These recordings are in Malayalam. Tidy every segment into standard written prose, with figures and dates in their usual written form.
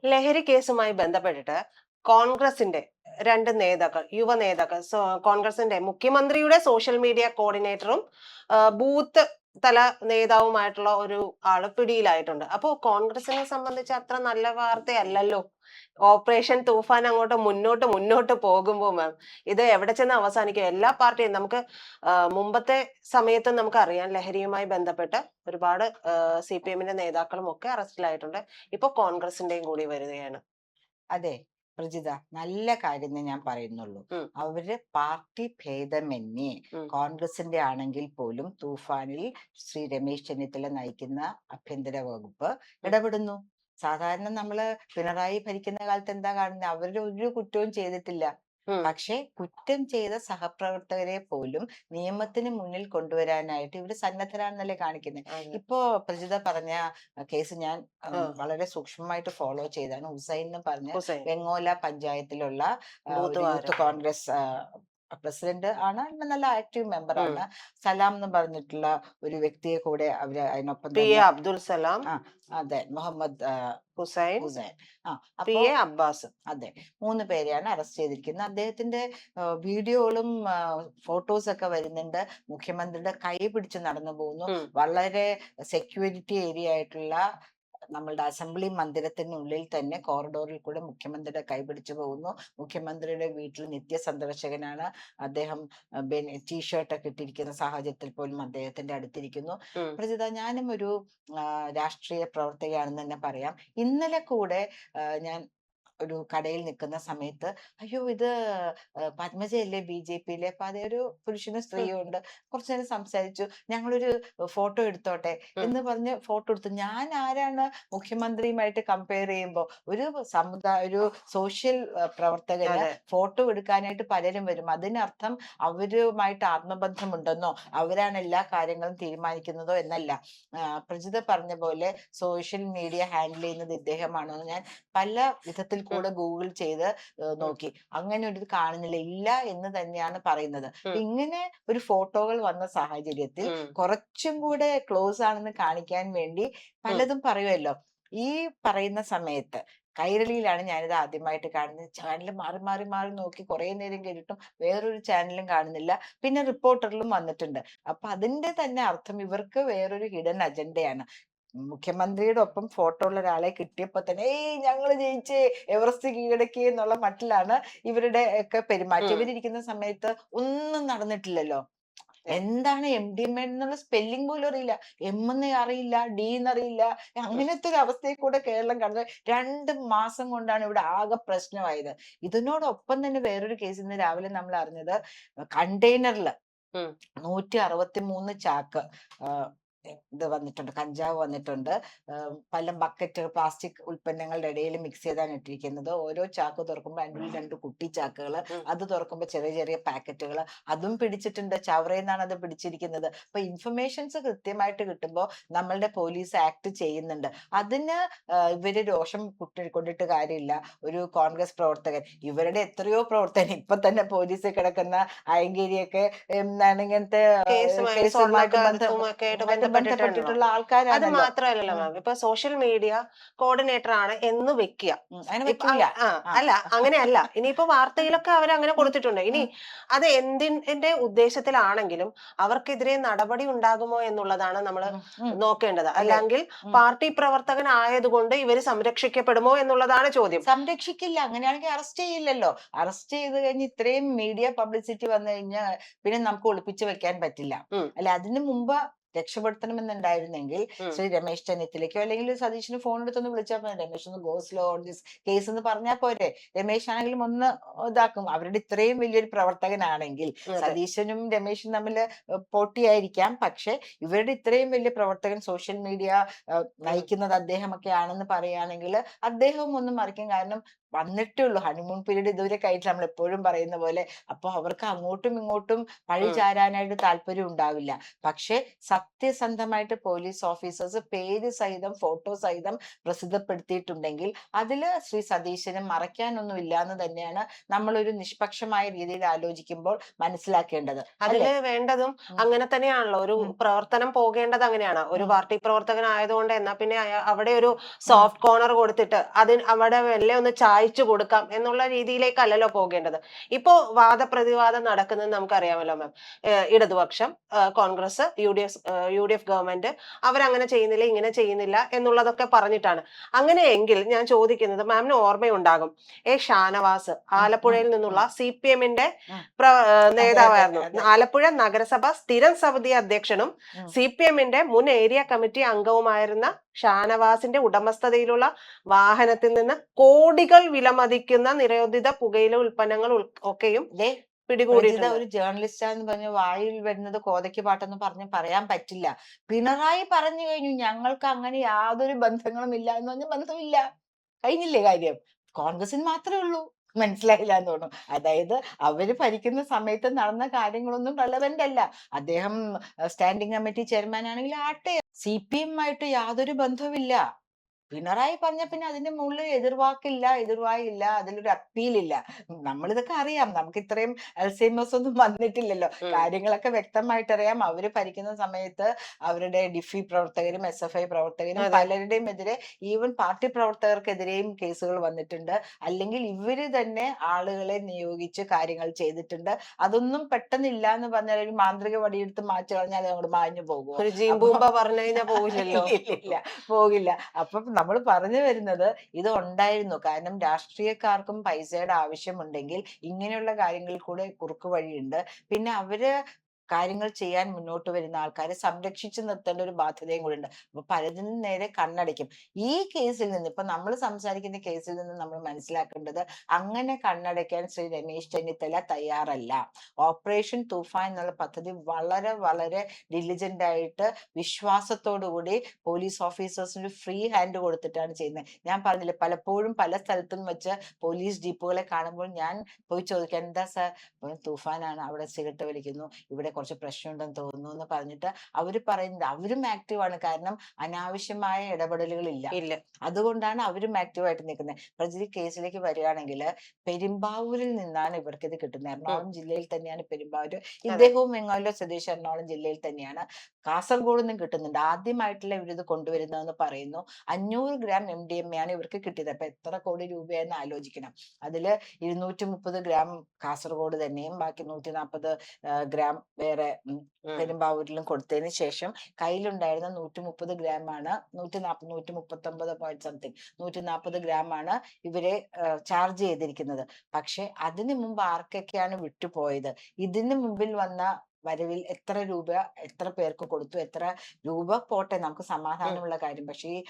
ലഹരി കേസുമായി ബന്ധപ്പെട്ടിട്ട് കോൺഗ്രസിന്റെ രണ്ട് നേതാക്കൾ, യുവ നേതാക്കൾ, കോൺഗ്രസിന്റെ മുഖ്യമന്ത്രിയുടെ സോഷ്യൽ മീഡിയ കോർഡിനേറ്ററും ബൂത്ത് തല നേതാവുമായിട്ടുള്ള ഒരു ആള് പിടിയിലായിട്ടുണ്ട്. അപ്പോ കോൺഗ്രസിനെ സംബന്ധിച്ച് അത്ര നല്ല വാർത്തയല്ലല്ലോ. ഓപ്പറേഷൻ തൂഫാൻ അങ്ങോട്ട് മുന്നോട്ട് മുന്നോട്ട് പോകുമ്പോ മാം, ഇത് എവിടെ ചെന്ന് അവസാനിക്കും? എല്ലാ പാർട്ടിയും നമുക്ക് മുമ്പത്തെ സമയത്ത് നമുക്കറിയാം, ലഹരിയുമായി ബന്ധപ്പെട്ട് ഒരുപാട് CPM-ന്റെ നേതാക്കളും ഒക്കെ അറസ്റ്റിലായിട്ടുണ്ട്. ഇപ്പൊ കോൺഗ്രസിന്റെയും കൂടി വരികയാണ്. അതെ, പ്രജിത, നല്ല കാര്യമേ ഞാൻ പറയുന്നുള്ളൂ. ഉം, അവര് പാർട്ടി ഭേദമന്യേ ഉം, കോൺഗ്രസിന്റെ ആണെങ്കിൽ പോലും തൂഫാനിൽ ശ്രീ രമേശ് ചെന്നിത്തല നയിക്കുന്ന ആഭ്യന്തര വകുപ്പ് ഉം, ഇടപെടുന്നു. സാധാരണ നമ്മള് പിണറായി ഭരിക്കുന്ന കാലത്ത് എന്താ കാണുന്നത്? അവര് ഒരു കുറ്റവും ചെയ്തിട്ടില്ല. ഉം. പക്ഷെ കുറ്റം ചെയ്ത സഹപ്രവർത്തകരെ പോലും നിയമത്തിന് മുന്നിൽ കൊണ്ടുവരാനായിട്ട് ഇവര് സന്നദ്ധരാണെന്നല്ലേ കാണിക്കുന്നത്. അതെ. ഇപ്പോ പ്രജിത പറഞ്ഞ കേസ് ഞാൻ ആ, വളരെ സൂക്ഷ്മമായിട്ട് ഫോളോ ചെയ്താണ്. ഹുസൈൻ എന്ന് പറഞ്ഞ ഹുസൈൻ. വെങ്ങോല പഞ്ചായത്തിലുള്ള ഒരു യൂത്ത് ബൂത്തുകാരൻ. കോൺഗ്രസ് പ്രസിഡന്റ് ആണ്. നല്ല ആക്റ്റീവ് മെമ്പർ ഉം. ആണ്. സലാം എന്ന് പറഞ്ഞിട്ടുള്ള ഒരു വ്യക്തിയെ കൂടെ അവര് അതിനൊപ്പം PA തന്നെ അബ്ദുൽ സലാം, ആ അതെ, മുഹമ്മദ് ഹുസൈൻ, ഹുസൈൻ. അപ്പോ PA അബ്ബാസ്. അതെ, 3 പേരെയാണ് അറസ്റ്റ് ചെയ്തിരിക്കുന്നത്. അദ്ദേഹത്തിന്റെ വീഡിയോകളും ഫോട്ടോസ് ഒക്കെ വരുന്നുണ്ട്. മുഖ്യമന്ത്രിയുടെ കൈ പിടിച്ച് നടന്നു പോകുന്നു. ഉം, വളരെ സെക്യൂരിറ്റി ഏരിയ ആയിട്ടുള്ള നമ്മളുടെ അസംബ്ലി മന്ദിരത്തിനുള്ളിൽ തന്നെ കോറിഡോറിൽ കൂടെ മുഖ്യമന്ത്രിയുടെ കൈ പിടിച്ചു പോകുന്നു. മുഖ്യമന്ത്രിയുടെ വീട്ടിൽ നിത്യ സന്ദർശകനാണ് അദ്ദേഹം. ടീഷർട്ട് ഒക്കെ ഇട്ടിരിക്കുന്ന സാഹചര്യത്തിൽ പോലും അദ്ദേഹത്തിന്റെ അടുത്തിരിക്കുന്നു. ഉം, പ്രജിത, ഞാനും ഒരു രാഷ്ട്രീയ പ്രവർത്തകയാണെന്ന് തന്നെ പറയാം. ഇന്നലെ കൂടെ ഞാൻ ഒരു കടയിൽ നിൽക്കുന്ന സമയത്ത്, അയ്യോ ഇത് പത്മജയല്ലേ BJP-യിലെ? അപ്പൊ അതേ, ഒരു പുരുഷനും ഉം, സ്ത്രീയും ഉണ്ട്. കുറച്ചു നേരം സംസാരിച്ചു. ഞങ്ങളൊരു ഫോട്ടോ എടുത്തോട്ടെ ഉം. എന്ന് പറഞ്ഞ് ഫോട്ടോ എടുത്തു. ഞാൻ ആരാണ് മുഖ്യമന്ത്രിയുമായിട്ട് കമ്പയർ ചെയ്യുമ്പോൾ? ഒരു സോഷ്യൽ പ്രവർത്തകന് അതെ. ഫോട്ടോ എടുക്കാനായിട്ട് പലരും വരും. അതിനർത്ഥം അവരുമായിട്ട് ആത്മബന്ധമുണ്ടെന്നോ അവരാണ് എല്ലാ കാര്യങ്ങളും തീരുമാനിക്കുന്നതോ എന്നല്ല. പ്രജിത പറഞ്ഞ പോലെ സോഷ്യൽ മീഡിയ ഹാൻഡിൽ ചെയ്യുന്നത് ഇദ്ദേഹമാണോ എന്ന് ഞാൻ പല വിധത്തിൽ ഉം, കൂടെ ഗൂഗിൾ ചെയ്ത് ഉം, നോക്കി. അങ്ങനെ ഒരു ഇത് കാണുന്നില്ല. ഇല്ല എന്ന് തന്നെയാണ് പറയുന്നത്. ഉം, ഇങ്ങനെ ഒരു ഫോട്ടോകൾ വന്ന സാഹചര്യത്തിൽ ഉം, കുറച്ചും കൂടെ ക്ലോസ് ആണെന്ന് കാണിക്കാൻ വേണ്ടി ഉം. പലതും പറയുമല്ലോ. ഈ പറയുന്ന സമയത്ത് കൈരളിയിലാണ് ഞാനിത് ആദ്യമായിട്ട് കാണുന്നത്. ചാനൽ മാറി മാറി മാറി നോക്കി കുറെ നേരം കേട്ടിട്ടും വേറൊരു ചാനലും കാണുന്നില്ല. പിന്നെ റിപ്പോർട്ടറിലും വന്നിട്ടുണ്ട്. അപ്പൊ അതിന്റെ തന്നെ അർത്ഥം ഇവർക്ക് വേറൊരു ഹിഡൻ അജണ്ടയാണ്. മുഖ്യമന്ത്രിയുടെ ഒപ്പം ഫോട്ടോ ഉള്ള ഒരാളെ കിട്ടിയപ്പോ തന്നെ ഏയ് ഞങ്ങള് ജയിച്ചേ, എവറസ്റ്റ് കീഴടക്കി എന്നുള്ള മട്ടിലാണ് ഇവരുടെ ഒക്കെ പെരുമാറ്റം. ഉം. ഇവരിയ്ക്കുന്ന സമയത്ത് ഒന്നും നടന്നിട്ടില്ലല്ലോ. അതെ. എന്താണ് MDMA എന്നുള്ള സ്പെല്ലിംഗ് പോലും അറിയില്ല. എന്ന് അറിയില്ല, D എന്നറിയില്ല. ഉം, അങ്ങനത്തെ ഒരു അവസ്ഥയിൽ കൂടെ കേരളം കടന്നു. 2 മാസം കൊണ്ടാണ് ഇവിടെ ആകെ പ്രശ്നമായത്. ഇതിനോടൊപ്പം തന്നെ വേറൊരു കേസ് ഇന്ന് രാവിലെ നമ്മൾ അറിഞ്ഞത്, കണ്ടെയ്നറിൽ ഉം, 163 ചാക്ക് ഇത് വന്നിട്ടുണ്ട്, കഞ്ചാവ് വന്നിട്ടുണ്ട്. പല ബക്കറ്റ് പ്ലാസ്റ്റിക് ഉൽപ്പന്നങ്ങളുടെ ഇടയിൽ മിക്സ് ചെയ്താണ് ഇട്ടിരിക്കുന്നത്. ഓരോ ചാക്ക് തുറക്കുമ്പോൾ അതിനുള്ളിൽ 2 കുട്ടി ചാക്കുകൾ, ഉം, അത് തുറക്കുമ്പോൾ ചെറിയ ചെറിയ പാക്കറ്റുകൾ, അതും പിടിച്ചിട്ടുണ്ട്. ചവറയിൽ നിന്നാണ് അത് പിടിച്ചിരിക്കുന്നത്. അപ്പൊ ഇൻഫർമേഷൻസ് കൃത്യമായിട്ട് കിട്ടുമ്പോൾ നമ്മളുടെ പോലീസ് ആക്ട് ചെയ്യുന്നുണ്ട്. അതിന് ഇവര് രോഷം കൊണ്ടിട്ട് കാര്യമില്ല. ഒരു കോൺഗ്രസ് പ്രവർത്തകൻ, ഇവരുടെ എത്രയോ പ്രവർത്തകൻ ഇപ്പൊ തന്നെ പോലീസിൽ കിടക്കുന്ന അയങ്കേരിയൊക്കെ എന്താണ് ഇങ്ങനത്തെ കേസുമായി കേസുമായിട്ട് സ്വർണ്ണക്കടത്തും ഒക്കെ ആയിട്ട് ബന്ധപ്പെട്ടിട്ടാണല്ലോ. ബന്ധപ്പെട്ടിട്ടുള്ള അത് ആൾക്കാരാണല്ലോ. മാത്രമല്ലല്ലോ ഉം, മാം, ഇപ്പൊ സോഷ്യൽ മീഡിയ കോർഡിനേറ്റർ ആണ് എന്ന് വെക്കുക. അങ്ങനെ ഇപ്പൊ വെക്കൂല. ആ അല്ല, അങ്ങനെയല്ല. ഇനിയിപ്പോ വാർത്തയിലൊക്കെ അവർ അങ്ങനെ ഉം, കൊടുത്തിട്ടുണ്ട്. ഇനി ഉം, അത് എന്തിന്റെ ഉദ്ദേശത്തിലാണെങ്കിലും അവർക്കെതിരെ നടപടി ഉണ്ടാകുമോ എന്നുള്ളതാണ് നമ്മൾ ഉം, ഉം. നോക്കേണ്ടത്. അതെ. അല്ലെങ്കിൽ ഉം. പാർട്ടി പ്രവർത്തകനായതുകൊണ്ട് ഇവര് സംരക്ഷിക്കപ്പെടുമോ എന്നുള്ളതാണ് ചോദ്യം. സംരക്ഷിക്കില്ല. അങ്ങനെയാണെങ്കിൽ അറസ്റ്റ് ചെയ്യില്ലല്ലോ. അറസ്റ്റ് ചെയ്ത് കഴിഞ്ഞ് ഇത്രയും മീഡിയ പബ്ലിസിറ്റി വന്നു കഴിഞ്ഞാൽ പിന്നെ നമുക്ക് ഒളിപ്പിച്ചു വെക്കാൻ പറ്റില്ല. ഉം, അല്ല, അതിനു മുമ്പ് രക്ഷപ്പെടുത്തണമെന്നുണ്ടായിരുന്നെങ്കിൽ ഉം, ശ്രീ രമേശ് ചെന്നിത്തലയ്ക്കോ അല്ലെങ്കിൽ സതീശന് ഫോൺ എടുത്തൊന്ന് വിളിച്ചാൽ പോരെ, രമേശ് ഒന്ന് go slow on this case എന്ന് പറഞ്ഞാൽ പോരെ. രമേശ് ആണെങ്കിലും ഒന്ന് ഇതാക്കും. അവരുടെ ഇത്രയും വലിയൊരു പ്രവർത്തകനാണെങ്കിൽ, അതെ. സതീശനും രമേശും തമ്മിൽ പോട്ടിയായിരിക്കാം. പക്ഷെ ഇവരുടെ ഇത്രയും വലിയ പ്രവർത്തകൻ, സോഷ്യൽ മീഡിയ ഉം, നയിക്കുന്നത് അദ്ദേഹമൊക്കെ ആണെന്ന് പറയുകയാണെങ്കിൽ അദ്ദേഹവും ഒന്നും മറിക്കും. കാരണം വന്നിട്ടേ ഉള്ളൂ, ഹണിമൂൺ പീരീഡ് ഇതുവരെ കഴിഞ്ഞിട്ട്, നമ്മൾ എപ്പോഴും പറയുന്ന പോലെ. അപ്പൊ അവർക്ക് അങ്ങോട്ടും ഇങ്ങോട്ടും പഴി ഉം, ചാരാനായിട്ട് താല്പര്യം ഉണ്ടാവില്ല. പക്ഷെ സത്യസന്ധമായിട്ട് പോലീസ് ഓഫീസേഴ്സ് പേര് സഹിതം ഫോട്ടോ സഹിതം പ്രസിദ്ധപ്പെടുത്തിയിട്ടുണ്ടെങ്കിൽ അതില് ശ്രീ സതീശന് മറയ്ക്കാനൊന്നും ഇല്ലാന്ന് തന്നെയാണ് നമ്മളൊരു നിഷ്പക്ഷമായ രീതിയിൽ ആലോചിക്കുമ്പോൾ മനസ്സിലാക്കേണ്ടത്. അതില് അല്ലെ? വേണ്ടതും അങ്ങനെ തന്നെയാണല്ലോ. ഒരു പ്രവർത്തനം പോകേണ്ടത് അങ്ങനെയാണ്. ഒരു പാർട്ടി പ്രവർത്തകനായതുകൊണ്ട് എന്നാ പിന്നെ അവിടെ ഒരു സോഫ്റ്റ് കോർണർ കൊടുത്തിട്ട് അവിടെ മെല്ലെ ഒന്ന് ചായച്ചു കൊടുക്കാം എന്നുള്ള രീതിയിലേക്കല്ലല്ലോ പോകേണ്ടത്. ഇപ്പോ വാദപ്രതിവാദം നടക്കുന്നത് നമുക്കറിയാമല്ലോ മാം. ഇടതുപക്ഷം, Congress, U D F government അവരങ്ങനെ ചെയ്യുന്നില്ല, ഇങ്ങനെ ചെയ്യുന്നില്ല എന്നുള്ളതൊക്കെ പറഞ്ഞിട്ടാണ്. അങ്ങനെയെങ്കിൽ ഞാൻ ചോദിക്കുന്നത്, മാമിന് ഓർമ്മയുണ്ടാകും, ഷാനവാസ് ആലപ്പുഴയിൽ നിന്നുള്ള CPM-ന്റെ നേതാവായിരുന്നു. ആലപ്പുഴ നഗരസഭ സ്ഥിരം സമിതി അധ്യക്ഷനും CPM-ന്റെ മുൻ ഏരിയ കമ്മിറ്റി അംഗവുമായിരുന്ന ഷാനവാസിന്റെ ഉടമസ്ഥതയിലുള്ള വാഹനത്തിൽ നിന്ന് കോടികൾ വിലമതിക്കുന്ന നിരോധിത പുകയില ഉൽപ്പന്നങ്ങൾ ഒക്കെയും പിടികൂടിയിട്ടുണ്ട്. ഒരു ജേർണലിസ്റ്റാന്ന് പറഞ്ഞ് വായിൽ വരുന്നത് കോതയ്ക്ക് പാട്ടെന്ന് പറഞ്ഞ് പറയാൻ പറ്റില്ല. പിണറായി പറഞ്ഞു കഴിഞ്ഞു ഞങ്ങൾക്ക് അങ്ങനെ യാതൊരു ബന്ധങ്ങളും ഇല്ല എന്ന് പറഞ്ഞ ബന്ധമില്ല, കഴിഞ്ഞില്ലേ കാര്യം. കോൺഗ്രസിന് മാത്രമേ ഉള്ളൂ. മനസ്സിലായില്ല എന്ന് തോന്നുന്നു. അതായത് അവര് ഭരിക്കുന്ന സമയത്ത് നടന്ന കാര്യങ്ങളൊന്നും റെലവെന്റ് അല്ല. അദ്ദേഹം സ്റ്റാൻഡിംഗ് കമ്മിറ്റി ചെയർമാൻ ആണെങ്കിൽ ആട്ടെ, CPM ആയിട്ട് യാതൊരു ബന്ധവുമില്ല. പിണറായി പറഞ്ഞ പിന്നെ അതിന്റെ മുകളിൽ എതിർവായില്ല, അതിലൊരു അപ്പീലില്ല. നമ്മളിതൊക്കെ അറിയാം, നമുക്ക് ഇത്രയും അൽസൈമേഴ്സ് ഒന്നും വന്നിട്ടില്ലല്ലോ. കാര്യങ്ങളൊക്കെ വ്യക്തമായിട്ട് അറിയാം. അവര് ഭരിക്കുന്ന സമയത്ത് അവരുടെ ഡിഫി പ്രവർത്തകരും SFI പ്രവർത്തകരും പലരുടെയും എതിരെ, ഈവൻ പാർട്ടി പ്രവർത്തകർക്കെതിരെയും കേസുകൾ വന്നിട്ടുണ്ട്. അല്ലെങ്കിൽ ഇവര് തന്നെ ആളുകളെ നിയോഗിച്ച് കാര്യങ്ങൾ ചെയ്തിട്ടുണ്ട്. അതൊന്നും പെട്ടെന്നില്ല എന്ന് പറഞ്ഞാൽ ഒരു മാന്ത്രിക വടിയെടുത്ത് മാറ്റി കളഞ്ഞാൽ അങ്ങോട്ട് മാഞ്ഞു പോകുമോ? പറഞ്ഞു കഴിഞ്ഞാൽ പോവില്ലല്ലോ. ഇല്ല, പോകില്ല. അപ്പം നമ്മൾ പറഞ്ഞു വരുന്നത് ഇത് ഉണ്ടായിരുന്നു. കാരണം രാഷ്ട്രീയക്കാർക്കും പൈസയുടെ ആവശ്യമുണ്ടെങ്കിൽ ഇങ്ങനെയുള്ള കാര്യങ്ങളിൽ കൂടെ കുറുക്ക് വഴിയുണ്ട്. പിന്നെ അവര് കാര്യങ്ങൾ ചെയ്യാൻ മുന്നോട്ട് വരുന്ന ആൾക്കാരെ സംരക്ഷിച്ചു നിർത്തേണ്ട ഒരു ബാധ്യതയും കൂടെ ഉണ്ട്. അപ്പൊ പലതിനും നേരെ കണ്ണടയ്ക്കും. ഈ കേസിൽ നിന്ന്, ഇപ്പൊ നമ്മൾ സംസാരിക്കുന്ന കേസിൽ നിന്ന് നമ്മൾ മനസ്സിലാക്കേണ്ടത്, അങ്ങനെ കണ്ണടയ്ക്കാൻ ശ്രീ രമേശ് ചെന്നിത്തല തയ്യാറല്ല. ഓപ്പറേഷൻ തൂഫാൻ എന്നുള്ള പദ്ധതി വളരെ വളരെ ഡിലിജന്റ് ആയിട്ട് വിശ്വാസത്തോടുകൂടി പോലീസ് ഓഫീസേഴ്സിന് ഫ്രീ ഹാൻഡ് കൊടുത്തിട്ടാണ് ചെയ്യുന്നത്. ഞാൻ പറഞ്ഞില്ലേ, പലപ്പോഴും പല സ്ഥലത്തും വെച്ച് പോലീസ് ജീപ്പുകളെ കാണുമ്പോൾ ഞാൻ പോയി ചോദിക്കാൻ, എന്താ സാർ, തൂഫാനാണ്, അവിടെ സിഗരറ്റ് വലിക്കുന്നു, ഇവിടെ കുറച്ച് പ്രശ്നമുണ്ടെന്ന് തോന്നുന്നു എന്ന് പറഞ്ഞിട്ട് അവര് പറയുന്നത്, അവരും ആക്റ്റീവാണ്. കാരണം അനാവശ്യമായ ഇടപെടലുകൾ ഇല്ല. അതുകൊണ്ടാണ് അവരും ആക്റ്റീവായിട്ട് നിൽക്കുന്നത്. പ്രജി കേസിലേക്ക് വരികയാണെങ്കിൽ പെരുമ്പാവൂരിൽ നിന്നാണ് ഇവർക്ക് ഇത് കിട്ടുന്നത്. എറണാകുളം ജില്ലയിൽ തന്നെയാണ് പെരുമ്പാവൂർ. ഇദ്ദേഹവും വെങ്ങാലൂർ സ്വദേശി, എറണാകുളം ജില്ലയിൽ തന്നെയാണ്. കാസർഗോഡ് നിന്നും കിട്ടുന്നുണ്ട്. ആദ്യമായിട്ടുള്ള ഇവരിത് കൊണ്ടുവരുന്നതെന്ന് പറയുന്നു. 500 ഗ്രാം MDMA ആണ് ഇവർക്ക് കിട്ടിയത്. അപ്പൊ എത്ര കോടി രൂപയെന്ന് ആലോചിക്കണം. അതില് 230 ഗ്രാം കാസർഗോഡ് തന്നെയും ബാക്കി 140 ഗ്രാം വേറെ പെരുമ്പാവൂരിലും കൊടുത്തതിന് ശേഷം കയ്യിലുണ്ടായിരുന്ന 130 ഗ്രാം ആണ്, 139 പോയിന്റ് സംതിങ് 140 ഗ്രാം ആണ് ഇവരെ ചാർജ് ചെയ്തിരിക്കുന്നത്. പക്ഷെ അതിനു മുമ്പ് ആർക്കൊക്കെയാണ് വിട്ടുപോയത്? ഇതിന് മുമ്പിൽ വന്ന വരവിൽ എത്ര രൂപ എത്ര പേർക്ക് കൊടുത്തു? എത്ര രൂപ പോട്ടെ, നമുക്ക് സമാധാനമുള്ള കാര്യം. പക്ഷെ ഈ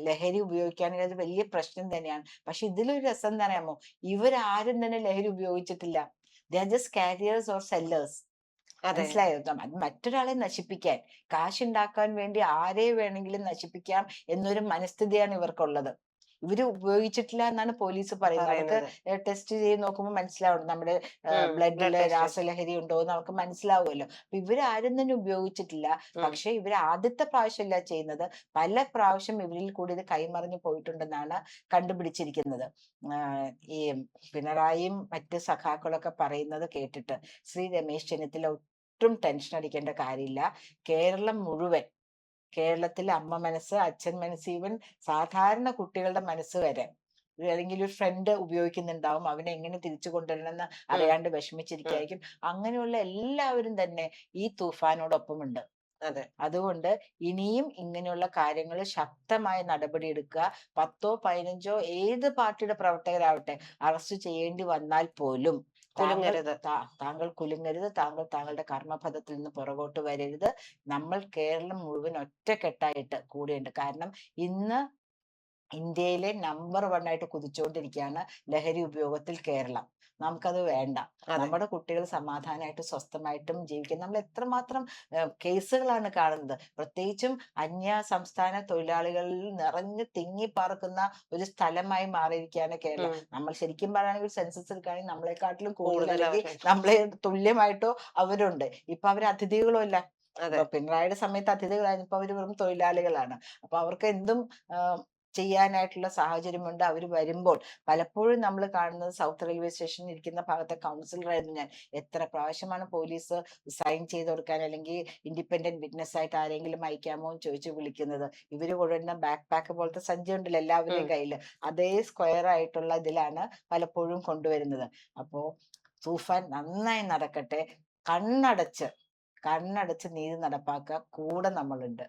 ലഹരി ഉപയോഗിക്കുകയാണെങ്കിൽ അത് വലിയ പ്രശ്നം തന്നെയാണ്. പക്ഷെ ഇതിലൊരു രസം എന്താ അറിയാമോ? ഇവരാരും തന്നെ ലഹരി ഉപയോഗിച്ചിട്ടില്ല. They are just carriers or sellers. മനസ്സിലായോ? മറ്റൊരാളെ നശിപ്പിക്കാൻ, കാശുണ്ടാക്കാൻ വേണ്ടി ആരെ വേണമെങ്കിലും നശിപ്പിക്കാം എന്നൊരു മനസ്ഥിതിയാണ് ഇവർക്കുള്ളത്. ഇവര് ഉപയോഗിച്ചിട്ടില്ല എന്നാണ് പോലീസ് പറയുന്നത്. അവർക്ക് ടെസ്റ്റ് ചെയ്ത് നോക്കുമ്പോൾ മനസ്സിലാവും നമ്മുടെ ബ്ലഡില് രാസലഹരി ഉണ്ടോ എന്ന് അവർക്ക് മനസ്സിലാവുമല്ലോ. അപ്പൊ ഇവരാരും തന്നെ ഉപയോഗിച്ചിട്ടില്ല. പക്ഷെ ഇവർ ആദ്യത്തെ പ്രാവശ്യമല്ല ചെയ്യുന്നത്, പല പ്രാവശ്യം ഇവരിൽ കൂടി ഇത് കൈമറിഞ്ഞു പോയിട്ടുണ്ടെന്നാണ് കണ്ടുപിടിച്ചിരിക്കുന്നത്. ഈ പിണറായിയും മറ്റ് സഖാക്കളൊക്കെ പറയുന്നത് കേട്ടിട്ട് ശ്രീ രമേശ് ചെന്നിത്തല ഒട്ടും ടെൻഷൻ അടിക്കേണ്ട കാര്യമില്ല. കേരളം മുഴുവൻ, കേരളത്തിലെ അമ്മ മനസ്സ്, അച്ഛൻ മനസ്സ്, ഈവൻ സാധാരണ കുട്ടികളുടെ മനസ്സ് വരെ, അല്ലെങ്കിൽ ഒരു ഫ്രണ്ട് ഉപയോഗിക്കുന്നുണ്ടാവും, അവനെ എങ്ങനെ തിരിച്ചു കൊണ്ടുവരണമെന്ന് അറിയാണ്ട് വിഷമിച്ചിരിക്കുകയായിരിക്കും. അങ്ങനെയുള്ള എല്ലാവരും തന്നെ ഈ തൂഫാനോടൊപ്പമുണ്ട്. അതുകൊണ്ട് ഇനിയും ഇങ്ങനെയുള്ള കാര്യങ്ങൾ ശക്തമായ നടപടി എടുക്കുക. 10ഓ 15ഓ ഏത് പാർട്ടിയുടെ പ്രവർത്തകരാവട്ടെ അറസ്റ്റ് ചെയ്യേണ്ടി വന്നാൽ പോലും താങ്കൾ കുലുങ്ങരുത്. താങ്കളുടെ കർമ്മപഥത്തിൽ നിന്ന് പുറകോട്ട് വരരുത്. നമ്മൾ കേരളം മുഴുവൻ ഒറ്റക്കെട്ടായിട്ട് കൂടെയുണ്ട്. കാരണം ഇന്ന് ഇന്ത്യയിലെ നമ്പർ 1 ആയിട്ട് കുതിച്ചുകൊണ്ടിരിക്കുകയാണ് ലഹരി ഉപയോഗത്തിൽ കേരളം. നമുക്കത് വേണ്ട. നമ്മുടെ കുട്ടികൾ സമാധാനമായിട്ട് സ്വസ്ഥമായിട്ടും ജീവിക്കും. നമ്മൾ എത്രമാത്രം കേസുകളാണ് കാണുന്നത്. പ്രത്യേകിച്ചും അന്യ സംസ്ഥാന തൊഴിലാളികളിൽ നിറഞ്ഞു തിങ്ങി പാർക്കുന്ന ഒരു സ്ഥലമായി മാറിയിരിക്കുകയാണ് കേരളം. നമ്മൾ ശരിക്കും പറയുകയാണെങ്കിൽ സെൻസസ് എടുക്കുകയാണെങ്കിൽ നമ്മളെക്കാട്ടിലും കൂടുതൽ, നമ്മളെ തുല്യമായിട്ടോ അവരുണ്ട്. ഇപ്പൊ അവർ അതിഥികളോ അല്ല, അതെ. ഇപ്പൊ പിണറായിയുടെ സമയത്ത് അതിഥികളായിരുന്നു. ഇപ്പൊ അവര് വെറും തൊഴിലാളികളാണ്. അപ്പൊ അവർക്ക് എന്തും ചെയ്യാനായിട്ടുള്ള സാഹചര്യമുണ്ട്. അവര് വരുമ്പോൾ പലപ്പോഴും നമ്മൾ കാണുന്നത് സൗത്ത് റെയിൽവേ സ്റ്റേഷനിൽ ഇരിക്കുന്ന ഭാഗത്തെ കൗൺസിലറായിരുന്നു ഞാൻ. എത്ര പ്രാവശ്യമാണ് പോലീസ് സൈൻ ചെയ്ത് കൊടുക്കാൻ അല്ലെങ്കിൽ ഇൻഡിപെൻഡന്റ് വിറ്റ്നസ് ആയിട്ട് ആരെങ്കിലും അയക്കാമോ എന്ന് ചോദിച്ചു വിളിക്കുന്നത്. ഇവര് കൊണ്ടുവരുന്ന ബാക്ക് പാക്ക് പോലത്തെ സഞ്ചി ഉണ്ടല്ലോ എല്ലാവരുടെയും ഉം. കയ്യില്. അതേ സ്ക്വയർ ആയിട്ടുള്ള ഇതിലാണ് പലപ്പോഴും കൊണ്ടുവരുന്നത്. അപ്പോ തൂഫാൻ നന്നായി നടക്കട്ടെ. കണ്ണടച്ച് കണ്ണടച്ച് നീതി നടപ്പാക്കുക. കൂടെ നമ്മളുണ്ട്.